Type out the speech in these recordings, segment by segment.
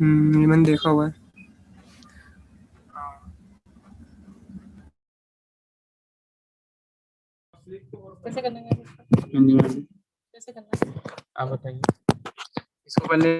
ये मैंने देखा हुआ है। कैसे करना है इसको? कैसे करना है आप बताइए। इसको पहले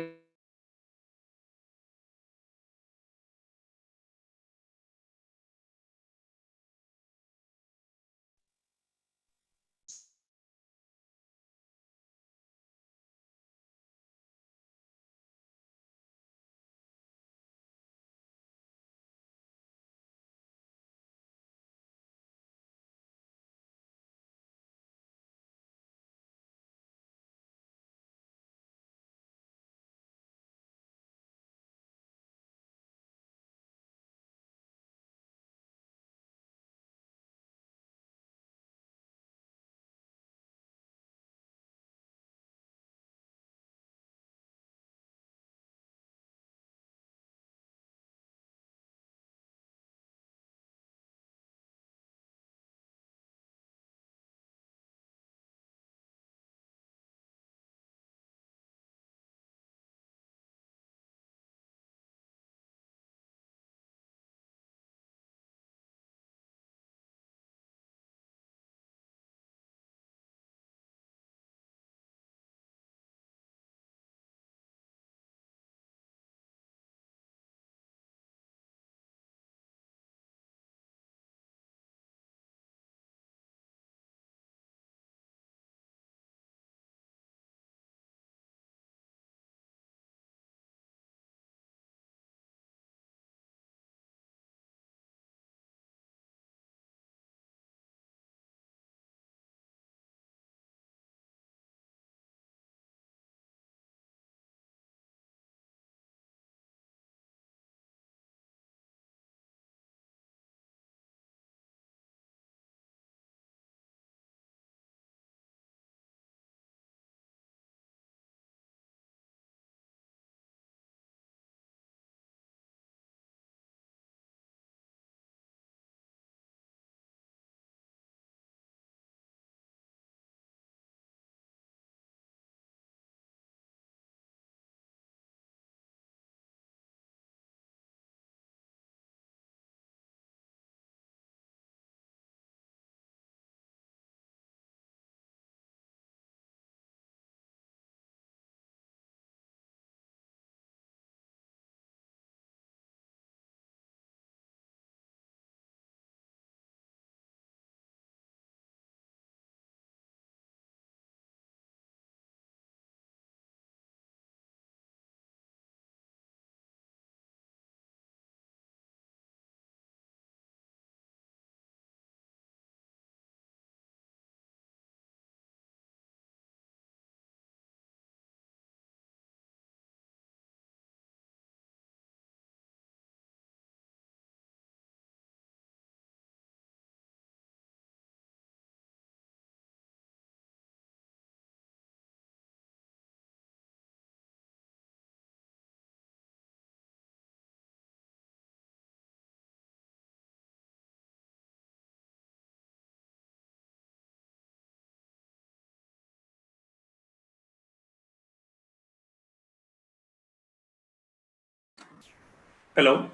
Hello.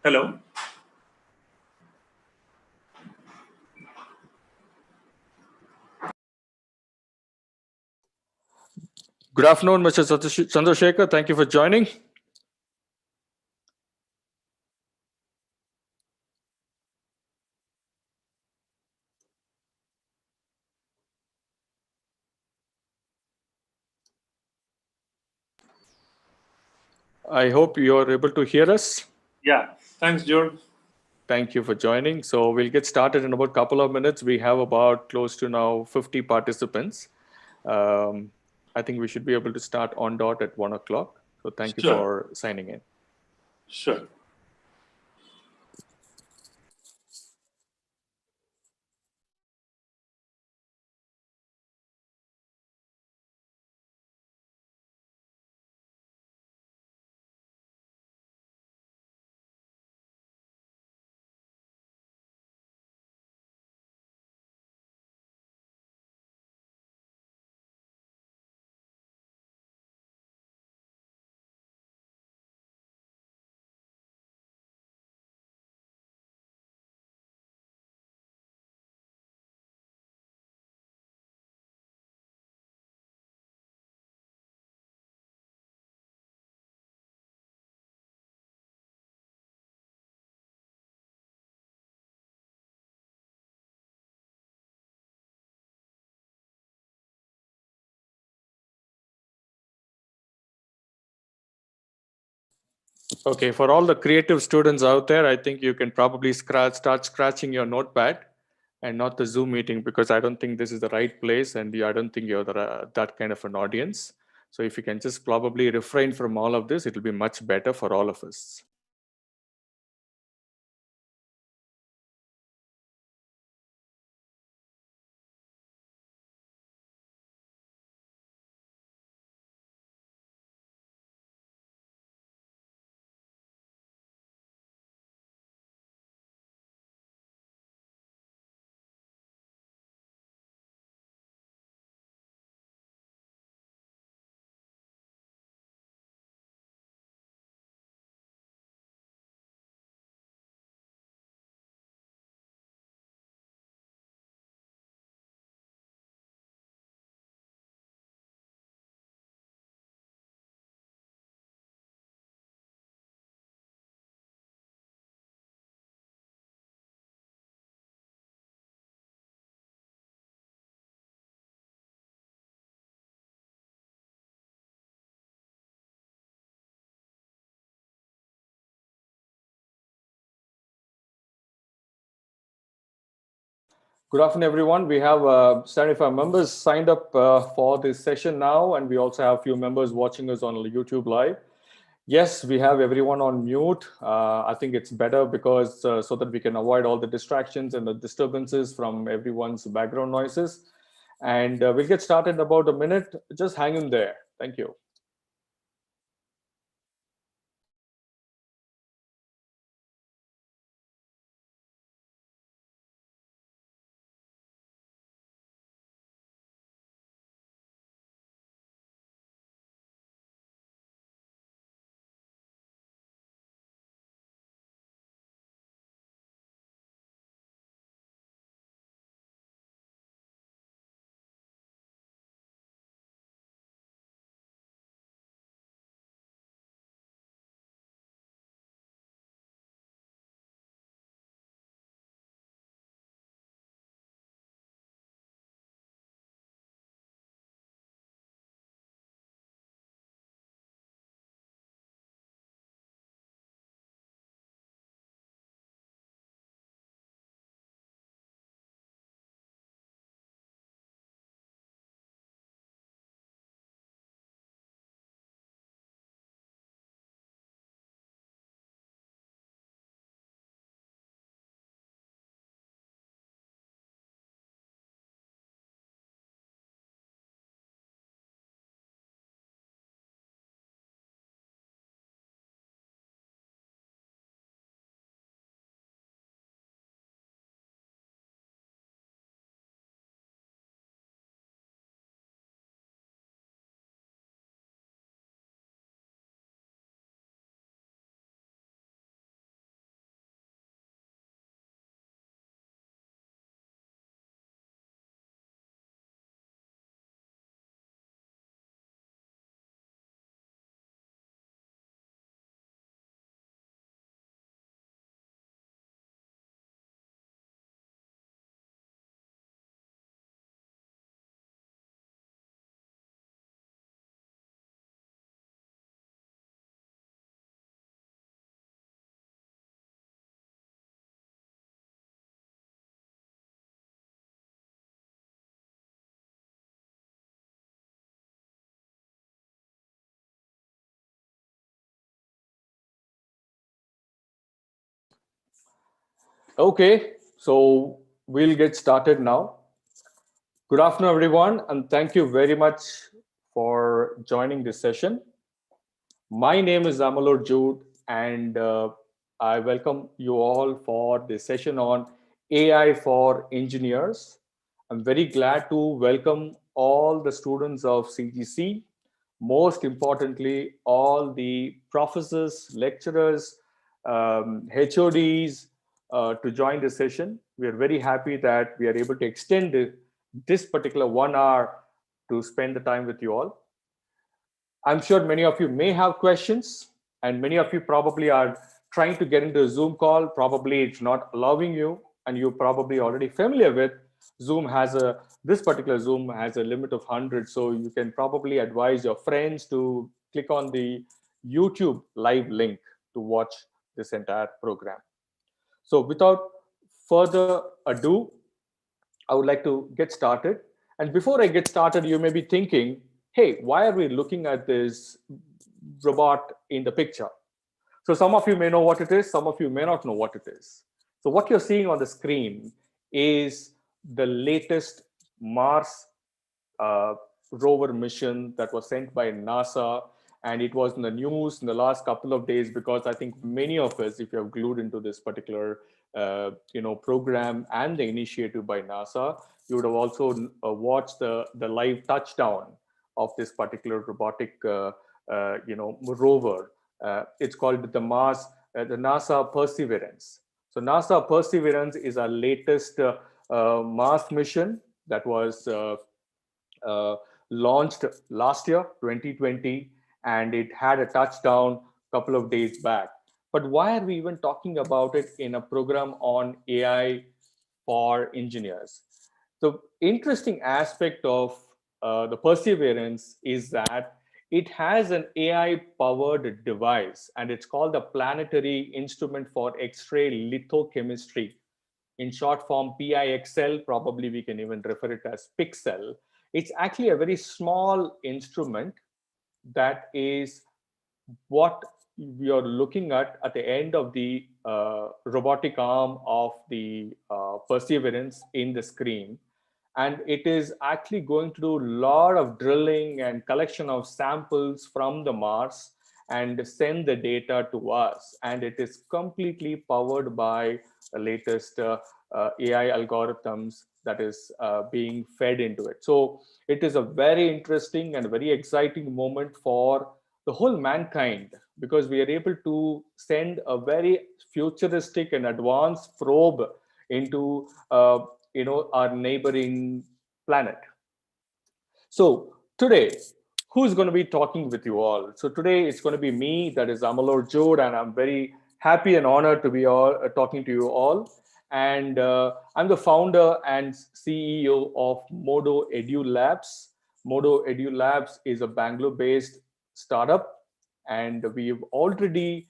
Hello. Good afternoon, Mr. Chandrasekhar. Thank you for joining. I hope you are able to hear us. Yeah. Thanks, George. Thank you for joining. So we'll get started in about a couple of minutes. We have about close to now 50 participants. I think we should be able to start on dot at 1 o'clock. So thank you Sure. for signing in. Sure. Okay, for all the creative students out there, I think you can probably start scratching your notepad and not the Zoom meeting, because I don't think this is the right place, and I don't think you're that kind of an audience. So if you can just probably refrain from all of this, it'll be much better for all of us. Good afternoon, everyone. We have 75 members signed up for this session now, and we also have a few members watching us on YouTube Live. Yes, we have everyone on mute. I think it's better because so that we can avoid all the distractions and the disturbances from everyone's background noises. And we'll get started in about a minute. Just hang in there. Thank you. Okay, so we'll get started now. Good afternoon, everyone, and thank you very much for joining this session. My name is Amalur Jude, and I welcome you all for this session on AI for engineers. I'm very glad to welcome all the students of CGC, most importantly, all the professors, lecturers, HODs to join this session. We are very happy that we are able to extend this particular 1 hour to spend the time with you all. I'm sure many of you may have questions, and many of you probably are trying to get into a Zoom call. Probably it's not allowing you, and you're probably already familiar with Zoom this particular Zoom has a limit of 100. So you can probably advise your friends to click on the YouTube live link. to watch this entire program. So without further ado, I would like to get started. And before I get started, you may be thinking, hey, why are we looking at this robot in the picture? So some of you may know what it is, some of you may not know what it is. So what you're seeing on the screen is the latest Mars rover mission that was sent by NASA, and it was in the news in the last couple of days because I think many of us, if you have glued into this particular program and the initiative by NASA, you would have also watched the live touchdown of this particular robotic rover. It's called the NASA Perseverance. So NASA Perseverance is our latest Mars mission that was launched last year, 2020, and it had a touchdown a couple of days back. But why are we even talking about it in a program on AI for engineers? The interesting aspect of the Perseverance is that it has an AI-powered device, and it's called the Planetary Instrument for X-ray Lithochemistry. In short form, PIXL, probably we can even refer it as Pixel. It's actually a very small instrument that is what we are looking at the end of the robotic arm of the Perseverance in the screen. And it is actually going to do a lot of drilling and collection of samples from the Mars and send the data to us. And it is completely powered by the latest AI algorithms that is being fed into it. So it is a very interesting and very exciting moment for the whole mankind, because we are able to send a very futuristic and advanced probe into our neighboring planet. So today, who's going to be talking with you all? So today it's going to be me, that is Amalur Jode, and I'm very happy and honored to be talking to you all. And I'm the founder and CEO of Modo Edu Labs. Modo Edu Labs is a Bangalore-based startup, and we've already,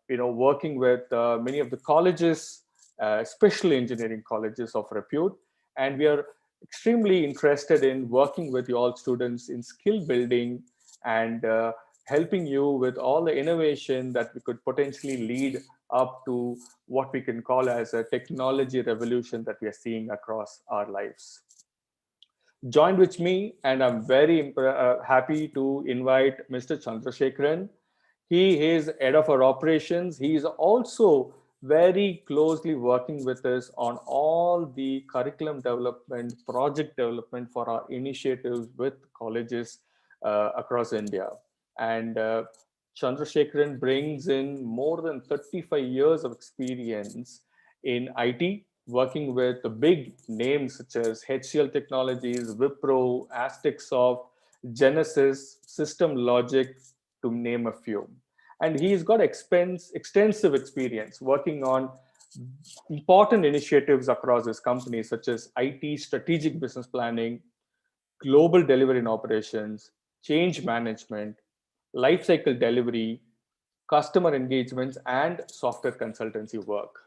working with many of the colleges, especially engineering colleges of repute, and we are extremely interested in working with you all students in skill building and helping you with all the innovation that we could potentially lead up to what we can call as a technology revolution that we are seeing across our lives. Joined with me, and I'm very happy to invite Mr. Chandrasekharan. He is head of our operations. He is also very closely working with us on all the curriculum development, project development for our initiatives with colleges across India. And Chandrasekharan brings in more than 35 years of experience in IT, working with the big names such as HCL Technologies, Wipro, Aztecsoft, Genesis, System Logic, to name a few. And he's got extensive experience working on important initiatives across his company, such as IT strategic business planning, global delivery and operations, change management, lifecycle delivery, customer engagements, and software consultancy work.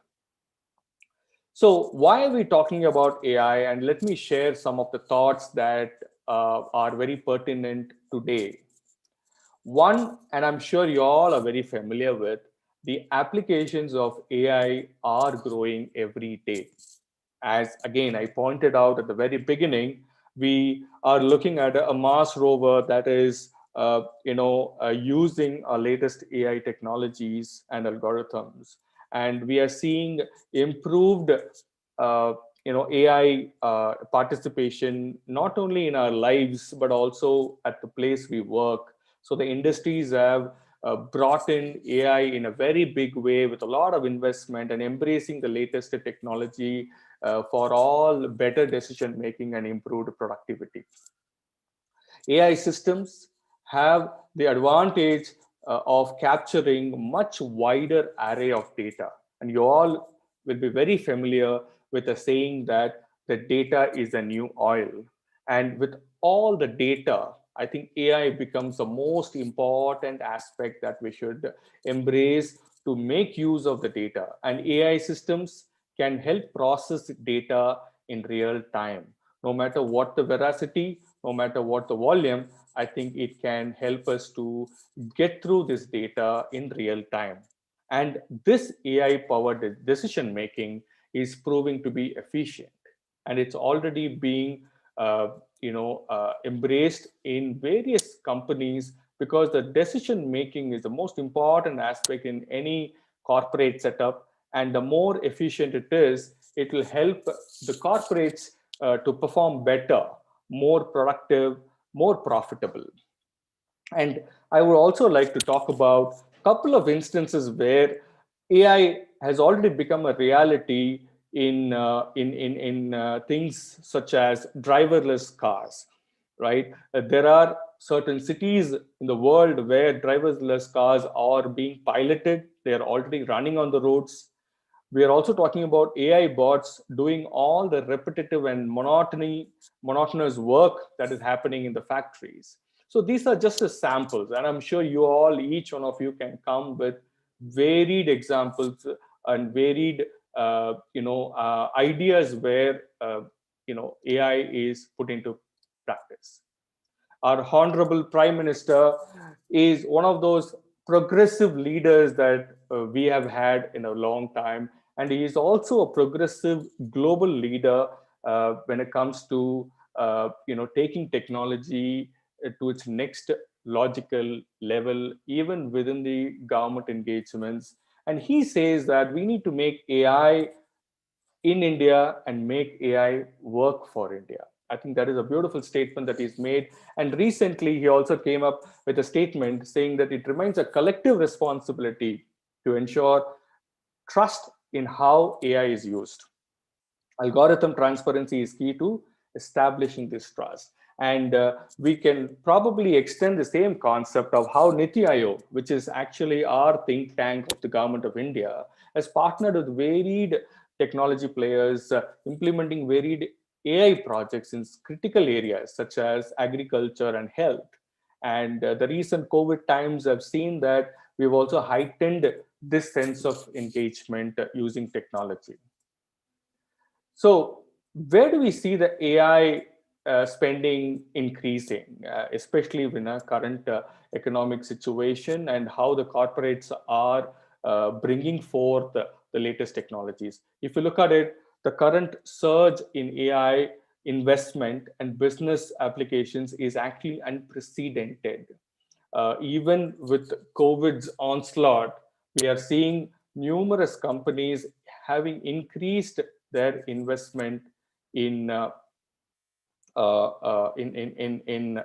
So why are we talking about AI? And let me share some of the thoughts that are very pertinent today. One, and I'm sure you all are very familiar with, the applications of AI are growing every day. As again, I pointed out at the very beginning, we are looking at a Mars rover that is using our latest AI technologies and algorithms. And we are seeing improved AI participation, not only in our lives, but also at the place we work. So the industries have brought in AI in a very big way with a lot of investment and embracing the latest technology for all better decision making and improved productivity. AI systems have the advantage of capturing much wider array of data. And you all will be very familiar with the saying that the data is the new oil. And with all the data I think AI becomes the most important aspect that we should embrace to make use of the data. And AI systems can help process data in real time. No matter what the veracity, no matter what the volume, I think it can help us to get through this data in real time. And this AI powered decision making is proving to be efficient. And it's already being embraced in various companies, because the decision making is the most important aspect in any corporate setup. And the more efficient it is, it will help the corporates to perform better, more productive, more profitable. And I would also like to talk about a couple of instances where AI has already become a reality in things such as driverless cars, right? There are certain cities in the world where driverless cars are being piloted. They are already running on the roads. We are also talking about AI bots doing all the repetitive and monotonous work that is happening in the factories. So these are just the samples, and I'm sure you all, each one of you, can come with varied examples and varied, ideas where AI is put into practice. Our honorable Prime Minister is one of those progressive leaders that we have had in a long time. And he is also a progressive global leader when it comes to taking technology to its next logical level, even within the government engagements. And he says that we need to make AI in India and make AI work for India. I think that is a beautiful statement that he's made. And recently, he also came up with a statement saying that it remains a collective responsibility to ensure trust in how AI is used. Algorithm transparency is key to establishing this trust. And we can probably extend the same concept of how Niti Aayog, which is actually our think tank of the government of India, has partnered with varied technology players, implementing varied AI projects in critical areas such as agriculture and health. And the recent COVID times have seen that we've also heightened this sense of engagement using technology. So where do we see the AI spending increasing, especially in our current economic situation, and how the corporates are bringing forth the latest technologies? If you look at it, the current surge in AI investment and business applications is actually unprecedented. Even with COVID's onslaught, we are seeing numerous companies having increased their investment in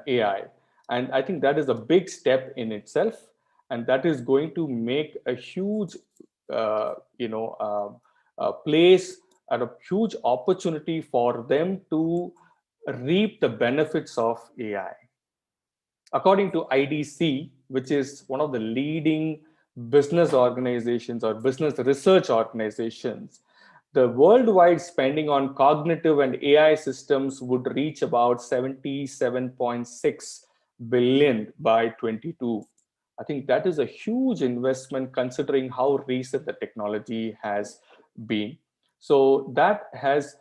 AI, and I think that is a big step in itself, and that is going to make a huge, place and a huge opportunity for them to reap the benefits of AI. According to IDC, which is one of the leading business organizations or business research organizations, the worldwide spending on cognitive and AI systems would reach about 77.6 billion by 22. I think that is a huge investment considering how recent the technology has been. So that has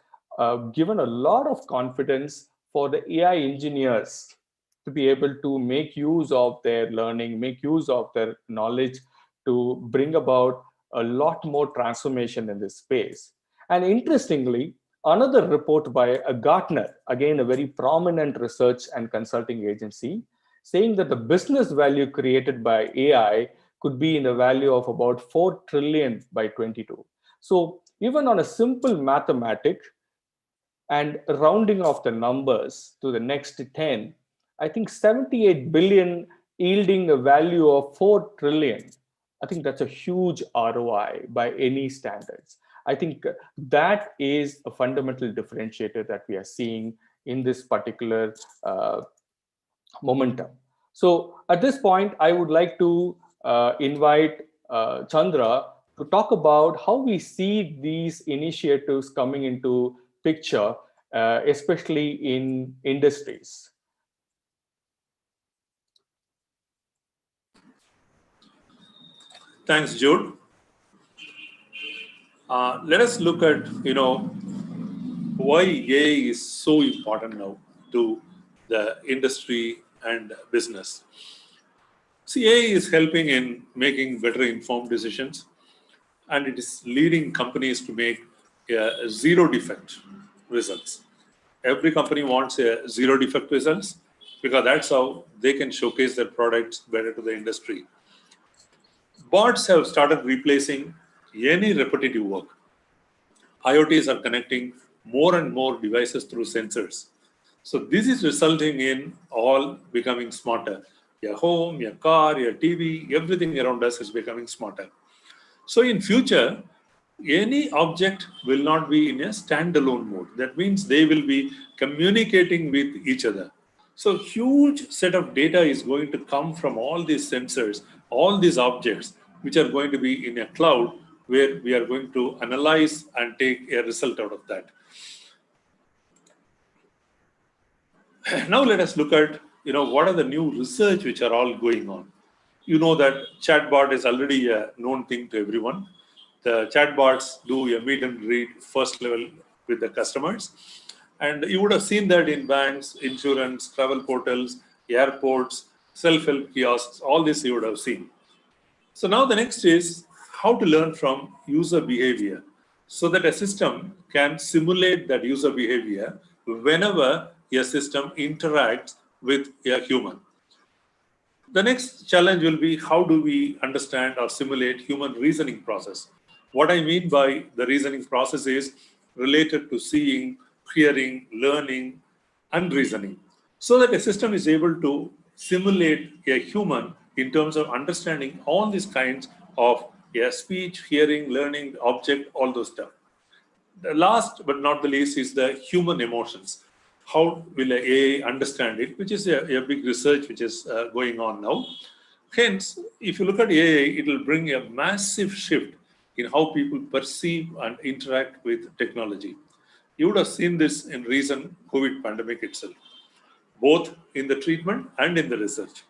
given a lot of confidence for the AI engineers to be able to make use of their learning, make use of their knowledge to bring about a lot more transformation in this space. And interestingly, another report by Gartner, again, a very prominent research and consulting agency, saying that the business value created by AI could be in the value of about 4 trillion by 22. So even on a simple mathematic and rounding off the numbers to the next 10, I think 78 billion yielding a value of 4 trillion. I think that's a huge ROI by any standards. I think that is a fundamental differentiator that we are seeing in this particular momentum. So at this point, I would like to invite Chandra to talk about how we see these initiatives coming into picture, especially in industries. Thanks, Jude. Let us look at, why AI is so important now to the industry and business. See, AI is helping in making better informed decisions, and it is leading companies to make zero defect results. Every company wants a zero defect results because that's how they can showcase their products better to the industry. Bots have started replacing any repetitive work. IoTs are connecting more and more devices through sensors. So this is resulting in all becoming smarter. Your home, your car, your TV, everything around us is becoming smarter. So in future, any object will not be in a standalone mode. That means they will be communicating with each other. So huge set of data is going to come from all these sensors, all these objects, which are going to be in a cloud where we are going to analyze and take a result out of that. Now let us look at, what are the new research which are all going on. You know that chatbot is already a known thing to everyone. The chatbots do a meet and greet first level with the customers. And you would have seen that in banks, insurance, travel portals, airports, self-help kiosks, all this you would have seen. So now the next is how to learn from user behavior so that a system can simulate that user behavior whenever a system interacts with a human. The next challenge will be how do we understand or simulate human reasoning process. What I mean by the reasoning process is related to seeing, hearing, learning, and reasoning, so that a system is able to simulate a human in terms of understanding all these kinds of speech, hearing, learning, object, all those stuff. The last but not the least is the human emotions. How will AI understand it, which is a big research which is going on now. Hence, if you look at AI, it will bring a massive shift in how people perceive and interact with technology. You would have seen this in recent COVID pandemic itself, both in the treatment and in the research.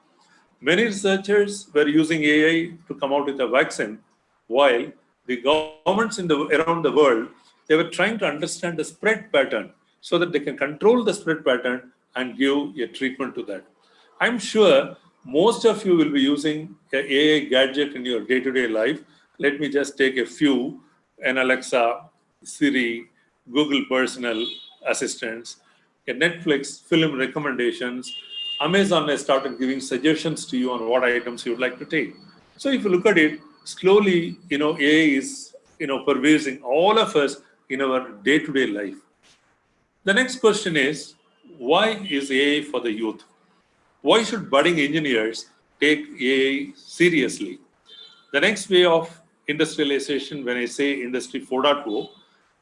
Many researchers were using AI to come out with a vaccine, while the governments around the world, they were trying to understand the spread pattern so that they can control the spread pattern and give a treatment to that. I'm sure most of you will be using an AI gadget in your day-to-day life. Let me just take a few: an Alexa, Siri, Google personal assistants, a Netflix film recommendations. Amazon has started giving suggestions to you on what items you would like to take. So if you look at it, slowly, AI is, pervading all of us in our day-to-day life. The next question is, why is AI for the youth? Why should budding engineers take AI seriously? The next way of industrialization, when I say Industry 4.0,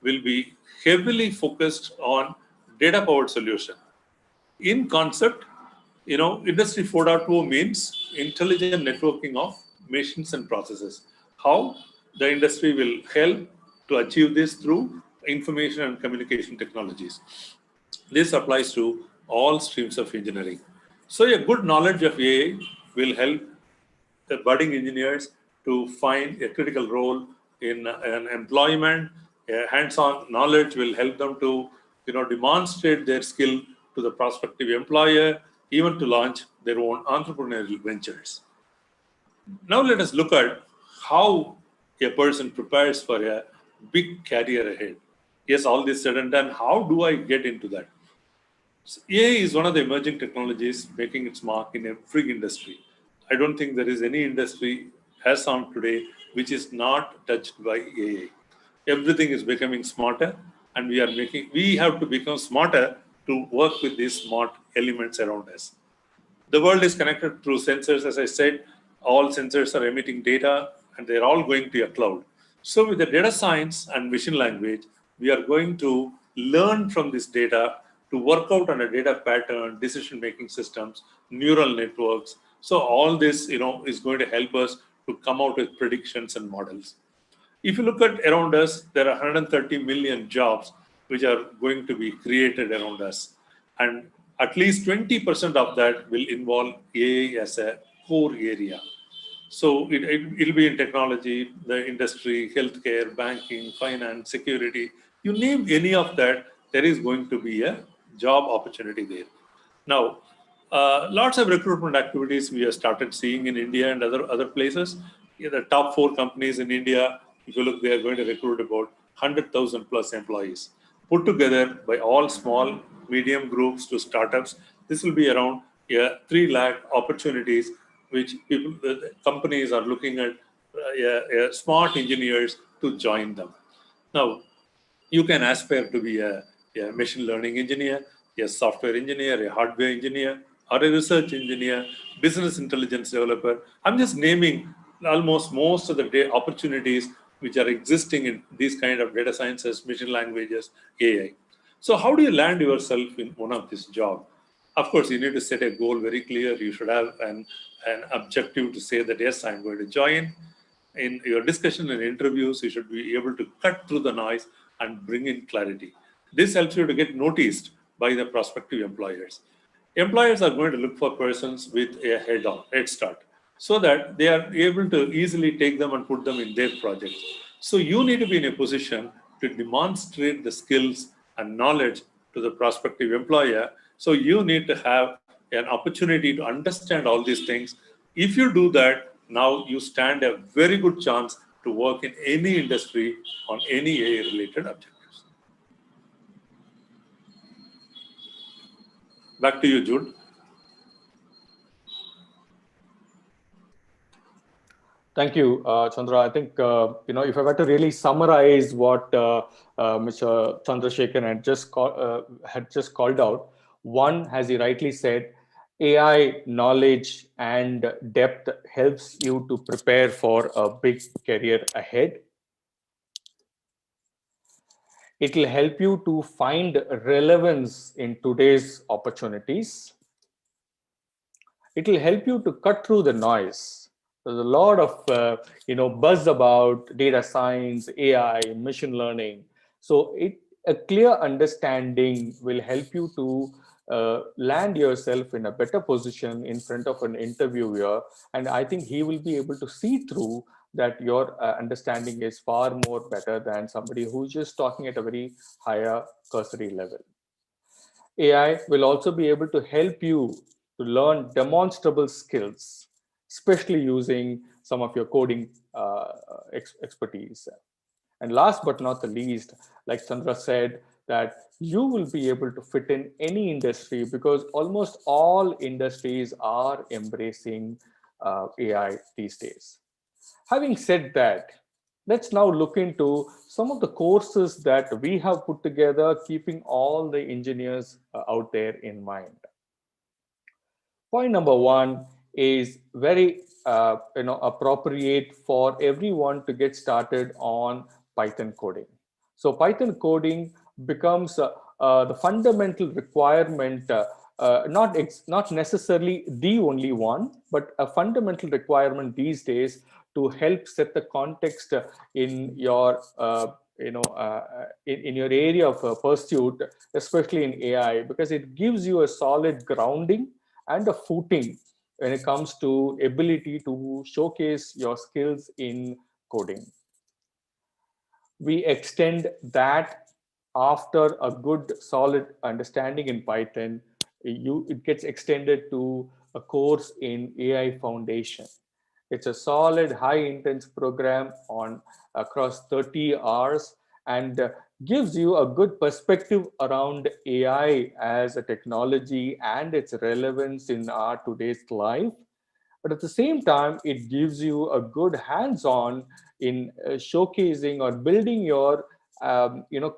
will be heavily focused on data-powered solution. In concept, Industry 4.0 means intelligent networking of machines and processes. How the industry will help to achieve this through information and communication technologies. This applies to all streams of engineering. So a good knowledge of AI will help the budding engineers to find a critical role in an employment. A hands-on knowledge will help them to demonstrate their skill to the prospective employer, even to launch their own entrepreneurial ventures. Now let us look at how a person prepares for a big career ahead. Yes, all this said and done, how do I get into that? So AI is one of the emerging technologies making its mark in every industry. I don't think there is any industry as on today which is not touched by AI. Everything is becoming smarter, and we have to become smarter to work with these smart elements around us. The world is connected through sensors. As I said, all sensors are emitting data, and they're all going to a cloud. So with the data science and machine language, we are going to learn from this data to work out on a data pattern, decision-making systems, neural networks. So all this, is going to help us to come out with predictions and models. If you look at around us, there are 130 million jobs which are going to be created around us. And at least 20% of that will involve AI as a core area. So it'll be in technology, the industry, healthcare, banking, finance, security. You name any of that, there is going to be a job opportunity there. Now, lots of recruitment activities we have started seeing in India and other places. Yeah, the top 4 companies in India, if you look, they are going to recruit about 100,000 plus employees. Put together by all small, medium groups to startups, this will be around 3 lakh opportunities which the companies are looking at smart engineers to join them. Now, you can aspire to be a machine learning engineer, a software engineer, a hardware engineer, or a research engineer, business intelligence developer. I'm just naming almost most of the opportunities which are existing in these kind of data sciences, machine languages, AI. So how do you land yourself in one of these jobs? Of course, you need to set a goal very clear. You should have an objective to say that, yes, I'm going to join. In your discussion and interviews, you should be able to cut through the noise and bring in clarity. This helps you to get noticed by the prospective employers. Employers are going to look for persons with a head start, so that they are able to easily take them and put them in their projects. So you need to be in a position to demonstrate the skills and knowledge to the prospective employer. So you need to have an opportunity to understand all these things. If you do that, now you stand a very good chance to work in any industry on any AI-related objectives. Back to you, Jude. Thank you, Chandra. I think, if I were to really summarize what Mr. Chandrasekhan had just called out, one, as he rightly said, AI knowledge and depth helps you to prepare for a big career ahead. It will help you to find relevance in today's opportunities. It will help you to cut through the noise. There's a lot of buzz about data science, AI, machine learning. So a clear understanding will help you to land yourself in a better position in front of an interviewer. And I think he will be able to see through that your understanding is far more better than somebody who's just talking at a very higher cursory level. AI will also be able to help you to learn demonstrable skills, especially using some of your coding expertise. And last but not the least, like Chandra said, that you will be able to fit in any industry because almost all industries are embracing AI these days. Having said that, let's now look into some of the courses that we have put together, keeping all the engineers out there in mind. Point number one is very appropriate for everyone to get started on Python coding. So Python coding becomes the fundamental requirement, not necessarily the only one, but a fundamental requirement these days to help set the context in your in your area of pursuit, especially in AI, because it gives you a solid grounding and a footing when it comes to ability to showcase your skills in coding. We extend that after a good solid understanding in Python. It gets extended to a course in AI Foundation. It's a solid high intense program on across 30 hours and gives you a good perspective around AI as a technology and its relevance in our today's life. But at the same time, it gives you a good hands-on in showcasing or building your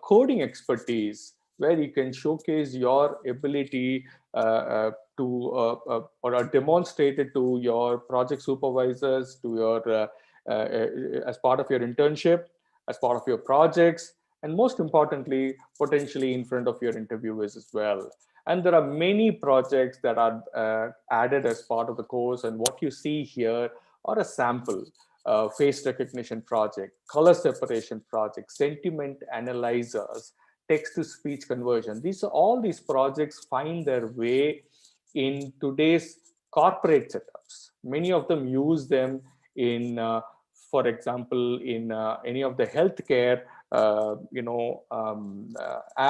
coding expertise, where you can showcase your ability or demonstrate it to your project supervisors, to your as part of your internship, as part of your projects, and most importantly, potentially in front of your interviewers as well. And there are many projects that are added as part of the course. And what you see here are a sample. Face recognition project, color separation project, sentiment analyzers, text-to-speech conversion. All these projects find their way in today's corporate setups. Many of them use them in, for example, in any of the healthcare,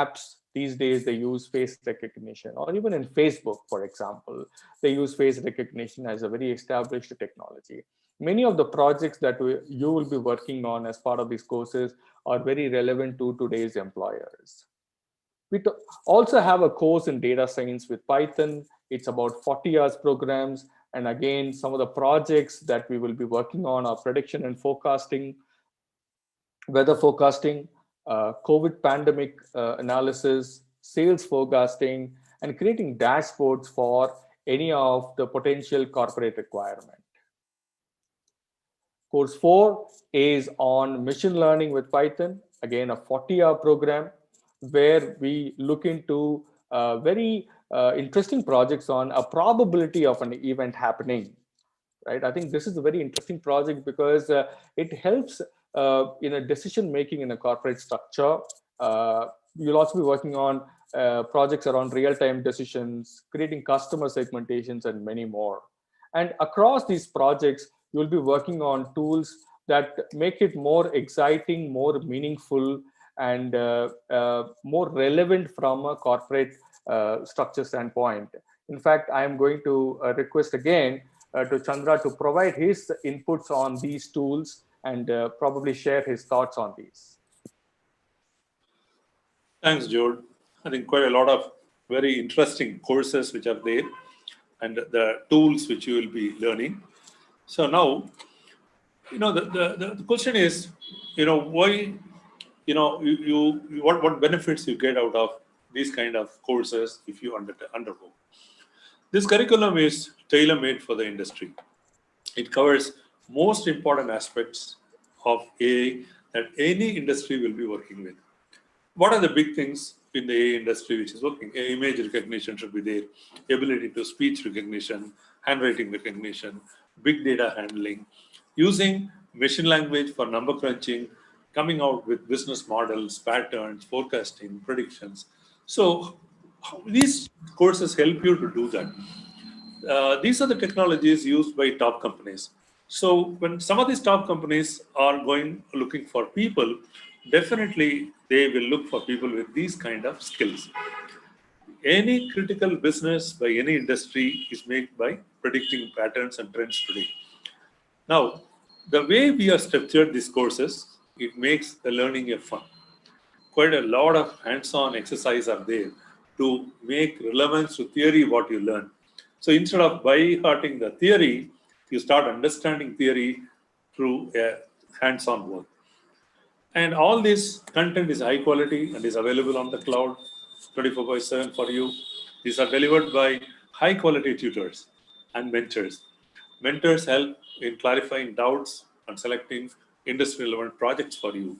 apps these days, they use face recognition, or even in Facebook, for example, they use face recognition as a very established technology. Many of the projects that you will be working on as part of these courses are very relevant to today's employers. We also have a course in data science with Python. It's about 40 hours programs. And again, some of the projects that we will be working on are prediction and forecasting, weather forecasting, COVID pandemic analysis, sales forecasting, and creating dashboards for any of the potential corporate requirement. Course 4 is on machine learning with Python. Again, a 40-hour program where we look into very interesting projects on a probability of an event happening. Right? I think this is a very interesting project because it helps in a decision making in a corporate structure. You'll also be working on projects around real-time decisions, creating customer segmentations, and many more. And across these projects, you'll be working on tools that make it more exciting, more meaningful, and more relevant from a corporate structure standpoint. In fact, I am going to request again to Chandra to provide his inputs on these tools and probably share his thoughts on these. Thanks, Joe. I think quite a lot of very interesting courses which are there and the tools which you will be learning. So now, the question is, why, what benefits you get out of these kind of courses if you undergo. This curriculum is tailor-made for the industry. It covers most important aspects of AI that any industry will be working with. What are the big things in the AI industry which is working? Image recognition should be there, ability to speech recognition, handwriting recognition, big data handling, using machine language for number crunching, coming out with business models, patterns, forecasting, predictions. So these courses help you to do that. These are the technologies used by top companies. So when some of these top companies are looking for people, definitely they will look for people with these kind of skills. Any critical business by any industry is made by predicting patterns and trends today. Now, the way we have structured these courses, it makes the learning a fun. Quite a lot of hands-on exercise are there to make relevance to theory what you learn. So instead of by-hearting the theory, you start understanding theory through a hands-on work. And all this content is high quality and is available on the cloud 24/7 for you. These are delivered by high quality tutors and mentors. Mentors help in clarifying doubts and selecting industry relevant projects for you.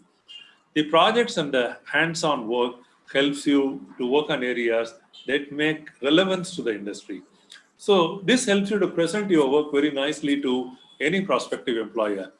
The projects and the hands-on work helps you to work on areas that make relevance to the industry. So this helps you to present your work very nicely to any prospective employer.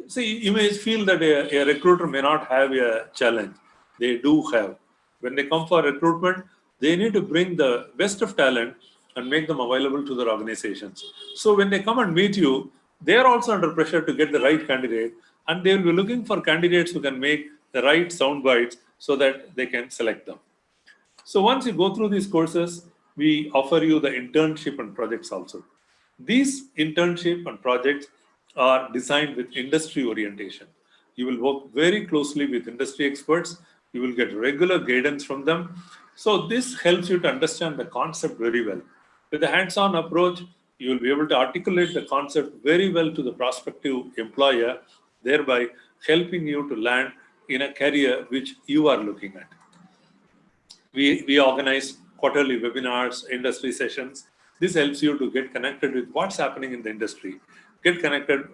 See, you may feel that a recruiter may not have a challenge. They do have. When they come for recruitment, they need to bring the best of talent and make them available to their organizations. So when they come and meet you, they are also under pressure to get the right candidate, and they will be looking for candidates who can make the right sound bites so that they can select them. So once you go through these courses, we offer you the internship and projects also. These internship and projects are designed with industry orientation. You will work very closely with industry experts. You will get regular guidance from them. So this helps you to understand the concept very well. With a hands-on approach, you will be able to articulate the concept very well to the prospective employer, thereby helping you to land in a career which you are looking at. We organize quarterly webinars, industry sessions. This helps you to get connected with what's happening in the industry. Get connected,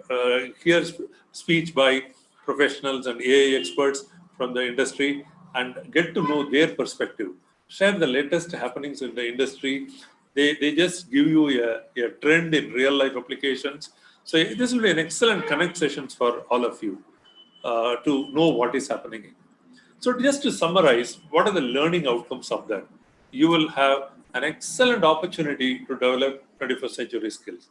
hear speech by professionals and AI experts from the industry, and get to know their perspective. Share the latest happenings in the industry. They just give you a trend in real life applications. So this will be an excellent connect sessions for all of you to know what is happening. So just to summarize, what are the learning outcomes of that? You will have an excellent opportunity to develop 21st century skills.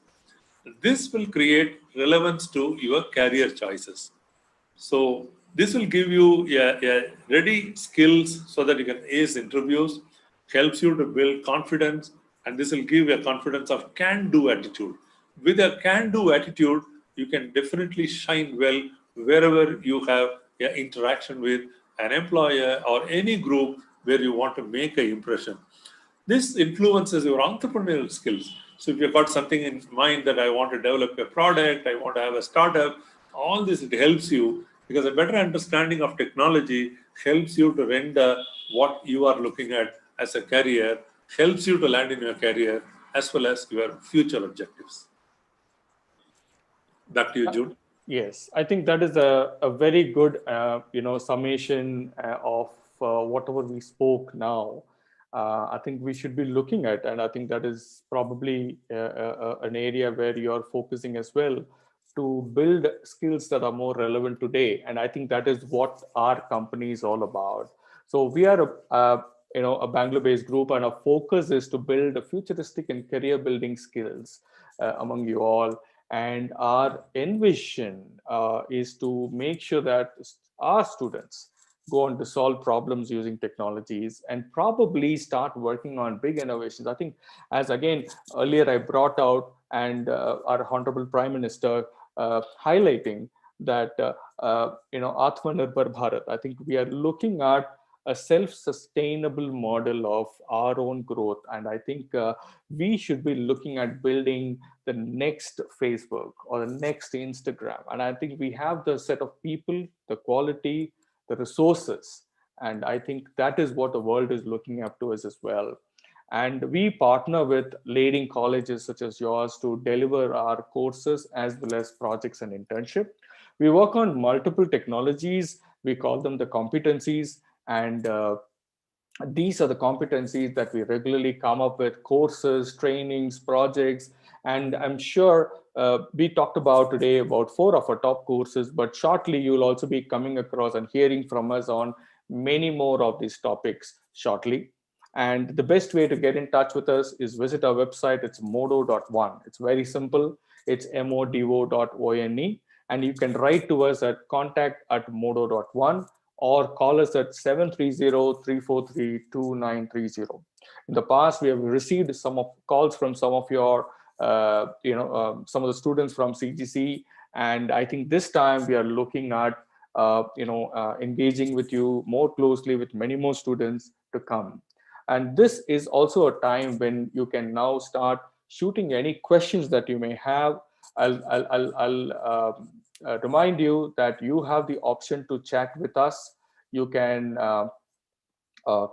This will create relevance to your career choices. So this will give you a ready skills so that you can ace interviews, helps you to build confidence, and this will give a confidence of can-do attitude. With a can-do attitude, you can definitely shine well wherever you have an interaction with an employer or any group where you want to make an impression. This influences your entrepreneurial skills. So if you've got something in mind that I want to develop a product, I want to have a startup, all this, it helps you because a better understanding of technology helps you to render what you are looking at as a career, helps you to land in your career as well as your future objectives. Back to you, June. Yes, I think that is a very good, summation of whatever we spoke now. I think we should be looking at, and I think that is probably an area where you're focusing as well to build skills that are more relevant today. And I think that is what our company is all about. So we are a Bangalore-based group, and our focus is to build a futuristic and career-building skills among you all. And our envision is to make sure that our students go on to solve problems using technologies and probably start working on big innovations. I think, as again, earlier I brought out, and our Honorable Prime Minister highlighting that, Atmanirbhar Bharat, I think we are looking at a self-sustainable model of our own growth. And I think we should be looking at building the next Facebook or the next Instagram. And I think we have the set of people, the quality, the resources. And I think that is what the world is looking up to us as well. And we partner with leading colleges such as yours to deliver our courses as well as projects and internship. We work on multiple technologies. We call them the competencies. And these are the competencies that we regularly come up with: courses, trainings, projects. And I'm sure we talked about today about 4 of our top courses, but shortly you'll also be coming across and hearing from us on many more of these topics shortly. And the best way to get in touch with us is visit our website. It's modo.one. It's very simple. It's modo.one. And you can write to us at contact@modo.one or call us at 730-343-2930. In the past, we have received some of calls from some of your, some of the students from CGC. And I think this time we are looking at, engaging with you more closely with many more students to come. And this is also a time when you can now start shooting any questions that you may have. I'll remind you that you have the option to chat with us. You can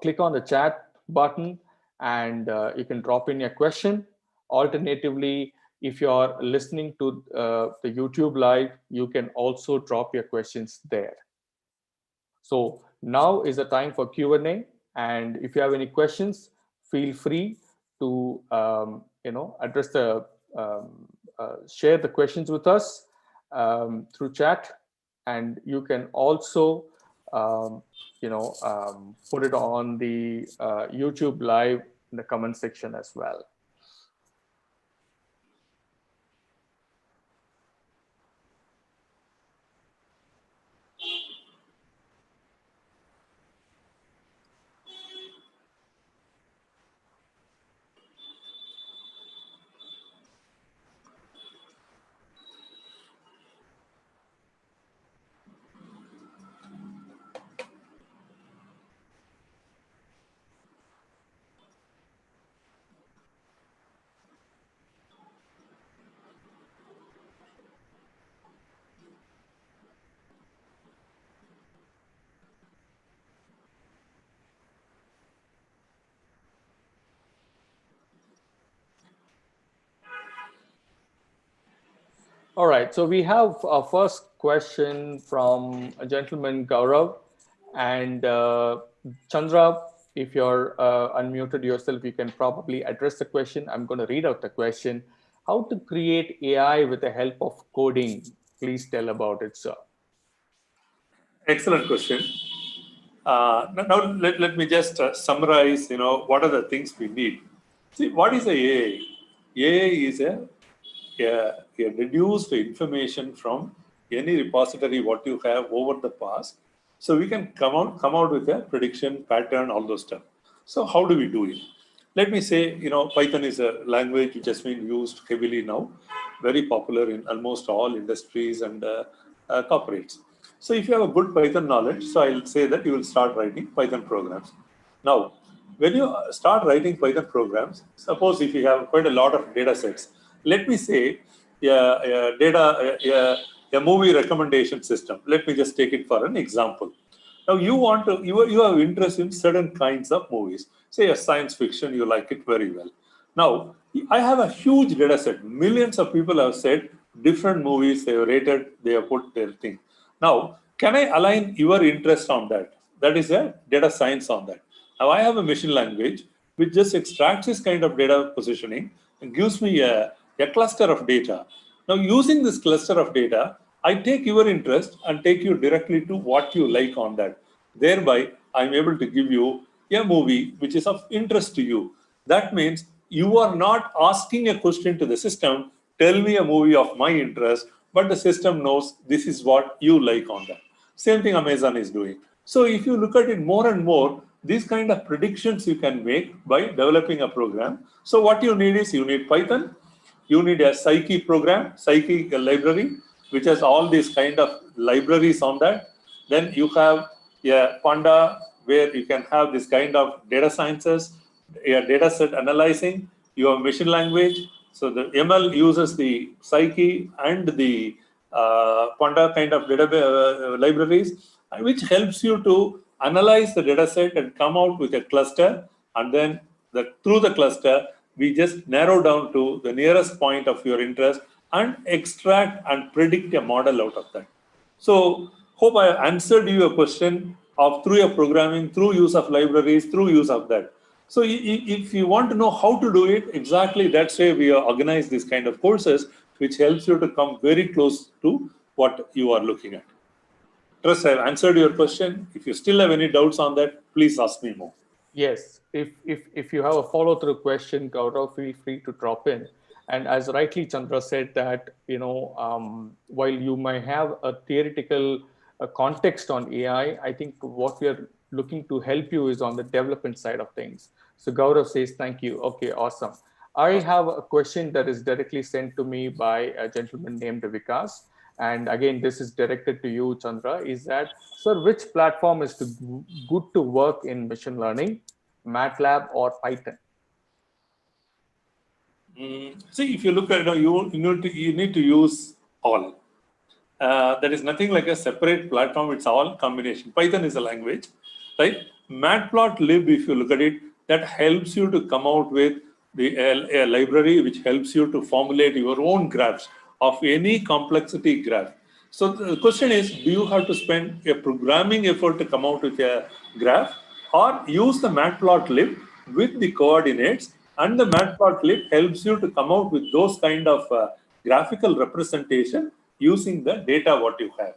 click on the chat button and you can drop in your question. Alternatively, if you're listening to the YouTube live, you can also drop your questions there. So now is the time for Q&A. And if you have any questions, feel free to address the share the questions with us through chat, and you can also put it on the YouTube live in the comment section as well. All right, so we have our first question from a gentleman, Gaurav. And Chandra, if you're unmuted yourself, you can probably address the question. I'm going to read out the question. How to create AI with the help of coding? Please tell about it, sir. Excellent question. Now let me just summarize, what are the things we need. See, what is a AI? AI is a reduced information from any repository what you have over the past. So we can come out with a prediction pattern, all those stuff. So how do we do it? Let me say, Python is a language which has been used heavily now, very popular in almost all industries and corporates. So if you have a good Python knowledge, so I'll say that you will start writing Python programs. Now, when you start writing Python programs, suppose if you have quite a lot of data sets, let me say a movie recommendation system. Let me just take it for an example. Now you have interest in certain kinds of movies. Say a science fiction, you like it very well. Now, I have a huge data set. Millions of people have said different movies, they have rated, they have put their thing. Now, can I align your interest on that? That is a data science on that. Now, I have a machine language which just extracts this kind of data positioning and gives me a cluster of data. Now, using this cluster of data, I take your interest and take you directly to what you like on that. Thereby, I'm able to give you a movie which is of interest to you. That means you are not asking a question to the system, tell me a movie of my interest, but the system knows this is what you like on that. Same thing Amazon is doing. So if you look at it more and more, these kind of predictions you can make by developing a program. So what you need is you need Python, you need a Psyche program, Psyche library, which has all these kind of libraries on that. Then you have a Panda, where you can have this kind of data sciences, a data set analyzing, you have machine language. So the ML uses the Psyche and the Panda kind of data libraries, which helps you to analyze the data set and come out with a cluster. And then through the cluster, we just narrow down to the nearest point of your interest and extract and predict a model out of that. So hope I answered your question of through your programming, through use of libraries, through use of that. So if you want to know how to do it, exactly that's why we organize this kind of courses, which helps you to come very close to what you are looking at. Trust I've answered your question. If you still have any doubts on that, please ask me more. Yes, if you have a follow-through question, Gaurav, feel free to drop in. And as rightly Chandra said that, while you may have a theoretical context on AI, I think what we are looking to help you is on the development side of things. So Gaurav says, thank you. Okay, awesome. I have a question that is directly sent to me by a gentleman named Vikas. And again, this is directed to you, Chandra, is that, sir, which platform is good to work in machine learning, MATLAB or Python? See, if you look at you need to use all. There is nothing like a separate platform. It's all combination. Python is a language, right? Matplotlib, if you look at it, that helps you to come out with a library which helps you to formulate your own graphs of any complexity graph. So the question is, do you have to spend a programming effort to come out with a graph, or use the Matplotlib with the coordinates, and the Matplotlib helps you to come out with those kind of graphical representation using the data what you have.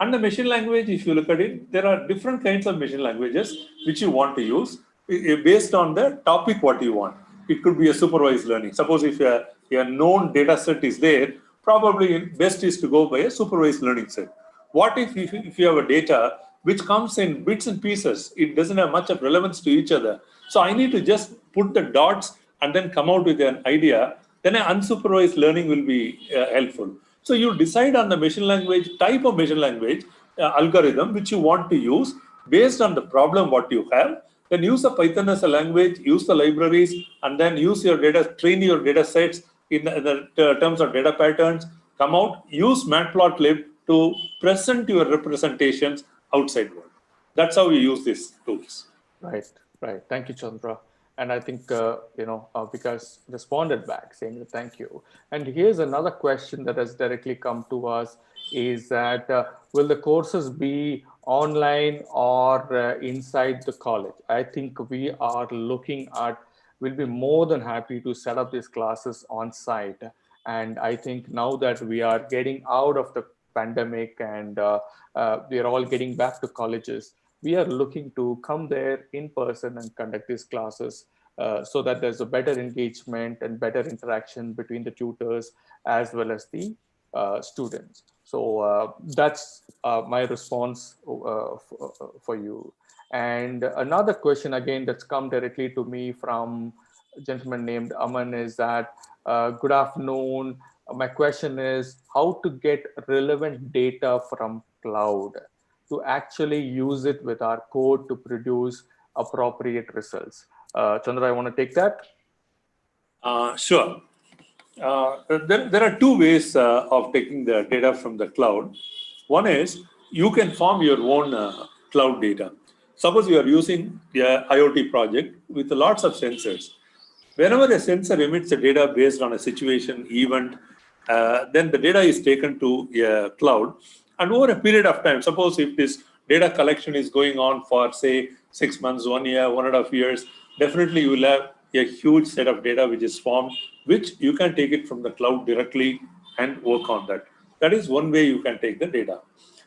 And the machine language, if you look at it, there are different kinds of machine languages which you want to use based on the topic what you want. It could be a supervised learning. Suppose if a known data set is there, probably best is to go by a supervised learning set. What if you have a data which comes in bits and pieces, it doesn't have much of relevance to each other. So I need to just put the dots and then come out with an idea, then an unsupervised learning will be helpful. So you decide on the machine language, type of machine language, algorithm which you want to use based on the problem what you have. Then use the Python as a language, use the libraries, and then use your data, train your data sets in the terms of data patterns, come out, use Matplotlib to present your representations outside world. That's how we use these tools. Right. Thank you, Chandra. And I think, Vikas responded back saying thank you. And here's another question that has directly come to us is that, will the courses be online or inside the college? I think we are looking at, we'll be more than happy to set up these classes on site. And I think now that we are getting out of the pandemic and we are all getting back to colleges, we are looking to come there in person and conduct these classes. so that there's a better engagement and better interaction between the tutors as well as the students. So that's my response for you. And another question again that's come directly to me from a gentleman named Aman is that, good afternoon. My question is how to get relevant data from cloud to actually use it with our code to produce appropriate results. Chandra, I want to take that. Sure. There are two ways of taking the data from the cloud. One is you can form your own cloud data. Suppose you are using the IoT project with lots of sensors. Whenever a sensor emits a data based on a situation, event, then the data is taken to a cloud. And over a period of time, suppose if this data collection is going on for, say, 6 months, 1 year, 1.5 years, definitely you will have a huge set of data which is formed, which you can take it from the cloud directly and work on that. That is one way you can take the data.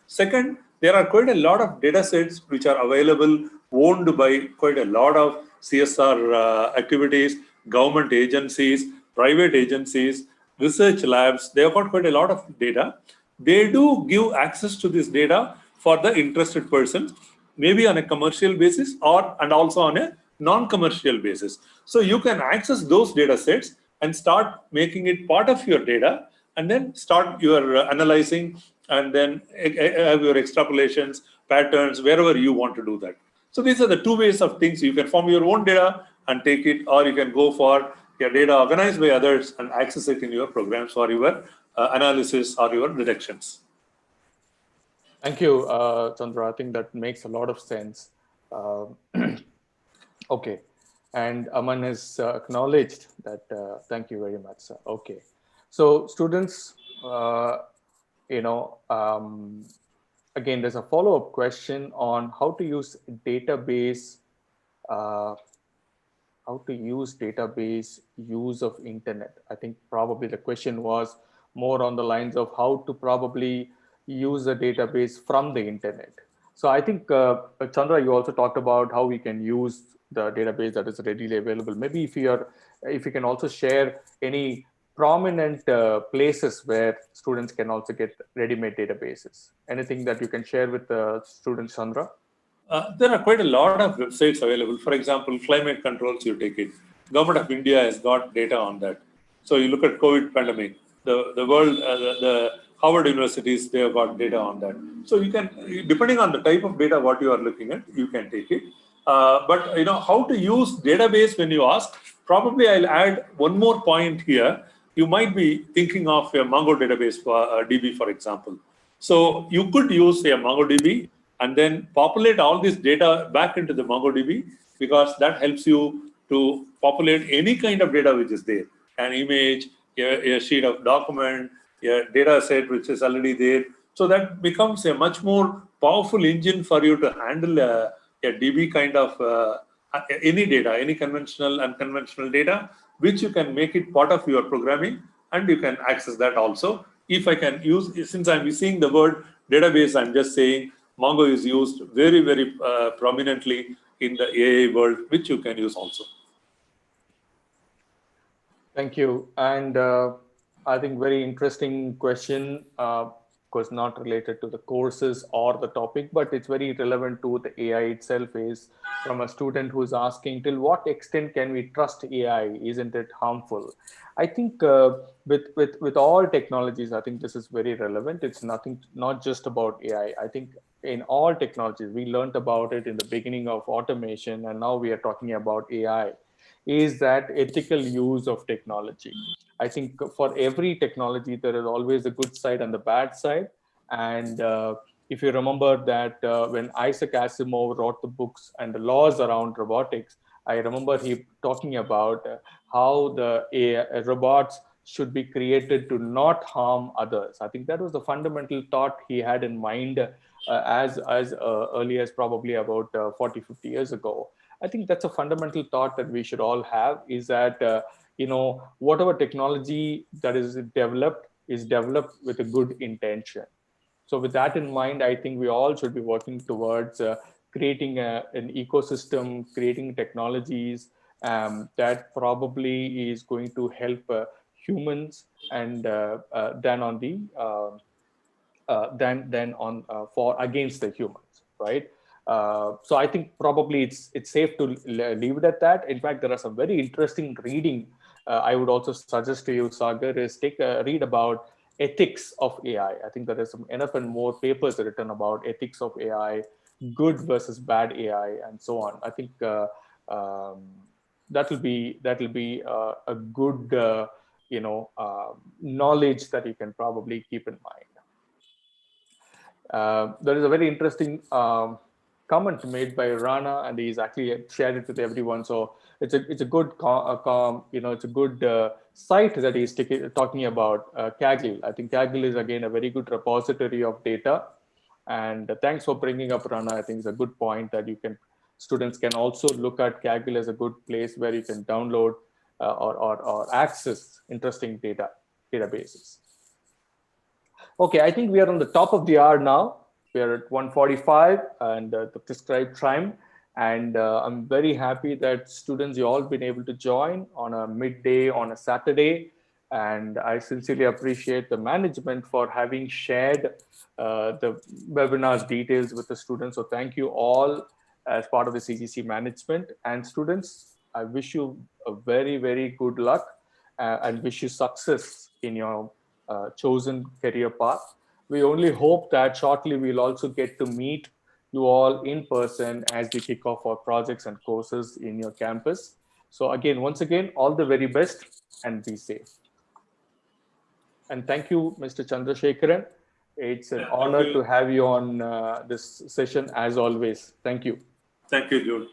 Second, there are quite a lot of data sets which are available, owned by quite a lot of CSR activities, government agencies, private agencies, research labs. They have got quite a lot of data. They do give access to this data for the interested persons, maybe on a commercial basis and also on a non-commercial basis. So you can access those data sets and start making it part of your data, and then start your analyzing, and then have your extrapolations, patterns, wherever you want to do that. So these are the two ways of things. You can form your own data and take it, or you can go for your data organized by others and access it in your programs for your analysis or your detections. Thank you, Chandra. I think that makes a lot of sense. Okay. And Aman has acknowledged that. Thank you very much, sir. Okay. So students, again, there's a follow-up question on how to use database, use of internet. I think probably the question was more on the lines of how to probably use a database from the internet. So I think, Chandra, you also talked about how we can use the database that is readily available. Maybe if you can also share any prominent places where students can also get ready-made databases. Anything that you can share with the students, Chandra? There are quite a lot of websites available. For example, climate controls, you take it. Government of India has got data on that. So you look at COVID pandemic, the world, the Harvard universities, they have got data on that. So you can, depending on the type of data, what you are looking at, you can take it. But how to use database when you ask, probably I'll add one more point here. You might be thinking of a Mongo database for DB, for example. So you could use a MongoDB and then populate all this data back into the MongoDB, because that helps you to populate any kind of data which is there, an image, a sheet of document, a data set which is already there. So that becomes a much more powerful engine for you to handle a DB kind of any data, any conventional, unconventional data, which you can make it part of your programming, and you can access that also. If I can use, since I'm seeing the word database, I'm just saying Mongo is used very, very prominently in the AI world, which you can use also. Thank you. And I think very interesting question, of course, not related to the courses or the topic, but it's very relevant to the AI itself, is from a student who's asking, till what extent can we trust AI? Isn't it harmful? I think with all technologies, I think this is very relevant. It's not just about AI. I think in all technologies, we learned about it in the beginning of automation, and now we are talking about AI, is that ethical use of technology. I think for every technology, there is always a good side and the bad side. And if you remember that when Isaac Asimov wrote the books and the laws around robotics, I remember he talking about how the AI, robots should be created to not harm others. I think that was the fundamental thought he had in mind as early as probably about 40, 50 years ago. I think that's a fundamental thought that we should all have, is that, whatever technology that is developed with a good intention. So with that in mind, I think we all should be working towards creating an ecosystem, creating technologies, that probably is going to help humans and than on the than on for against the humans, right? So I think probably it's safe to leave it at that. In fact, there are some very interesting reading. I would also suggest to you, Sagar, is take a read about ethics of AI. I think there is some enough and more papers written about ethics of AI, good versus bad AI, and so on. I think that will be a good knowledge that you can probably keep in mind. There is a very interesting comment made by Rana, and he's actually shared it with everyone. So it's a good it's a good site that he's talking about Kaggle. I think Kaggle is again a very good repository of data. And thanks for bringing up Rana. I think it's a good point that students can also look at Kaggle as a good place where you can download or access interesting databases. Okay, I think we are on the top of the hour now. We are at 1:45 and the prescribed time. And I'm very happy that students, you all been able to join on a midday on a Saturday. And I sincerely appreciate the management for having shared the webinar's details with the students. So thank you all as part of the CGC management. And students, I wish you a very, very good luck and wish you success in your chosen career path. We only hope that shortly we'll also get to meet you all in person as we kick off our projects and courses in your campus. So again, once again, all the very best and be safe. And thank you, Mr. Chandrasekharan. It's an honor to have you on this session as always. Thank you. Thank you, Jude.